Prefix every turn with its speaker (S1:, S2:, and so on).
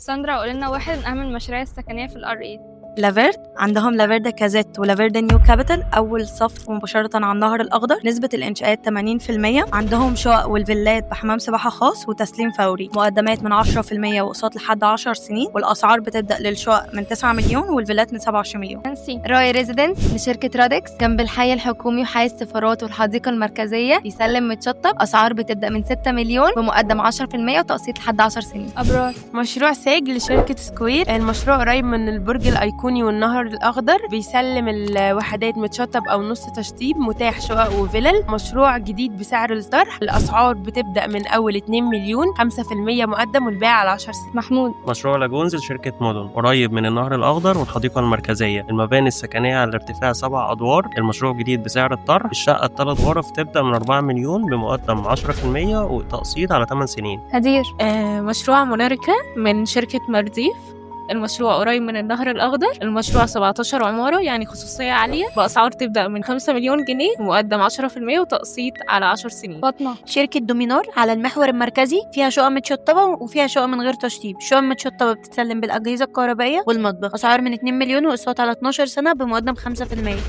S1: ساندرا، قولي لنا واحد من أهم المشاريع السكنية في الR8.
S2: لافيرد عندهم لافيردا كازيت ولافيردا نيو كابيتال أول صف مباشرة على النهر الأخضر. نسبة الإنشاءات 80%. عندهم شقق والفيلات بحمام سباحة خاص وتسليم فوري. مقدمات من 10% وأقساط لحد 10 سنين، والأسعار بتبدأ للشقق من 9 مليون والفيلات من 27 مليون.
S1: نانسي.
S3: راي ريزيدنس لشركة رادكس جنب الحي الحكومي وحي السفارات والحديقة المركزية، يسلم متشطب. أسعار بتبدأ من 6 مليون بمقدم 10% وتقسيط لحد 10 سنين.
S1: أبرار.
S4: مشروع ساج لشركة سكوير. المشروع قريب من البرج الأيقوني والنهر الأخضر، بيسلم الوحدات متشطب أو نص تشطيب، متاح شقق وفلل. مشروع جديد بسعر الطرح. الأسعار بتبدأ من أول 2 مليون، 5% مقدم والبيع على 10 سنين.
S1: محمود.
S5: مشروع لاجونز لشركة مدن قريب من النهر الأخضر والحديقة المركزية. المباني السكنية على ارتفاع 7 أدوار. المشروع جديد بسعر الطرح. الشقة 3 غرف تبدأ من 4 مليون بمقدم 10% وتقسيط على 8 سنين.
S1: هدير.
S6: مشروع موناركا من شركة مرديف. المشروع قريب من النهر الأخضر. المشروع 17 عمارة، يعني خصوصية عالية، بأسعار تبدأ من 5 مليون جنيه ومقدم 10% وتقسيط على 10 سنين.
S1: فاطمة.
S2: شركة دومينار على المحور المركزي، فيها شقق متشطبة وفيها شقق من غير تشطيب. الشقق المتشطبة بتتسلم بالأجهزة الكهربائية والمطبخ. أسعار من 2 مليون وأقساط على 12 سنة بمقدم 5%.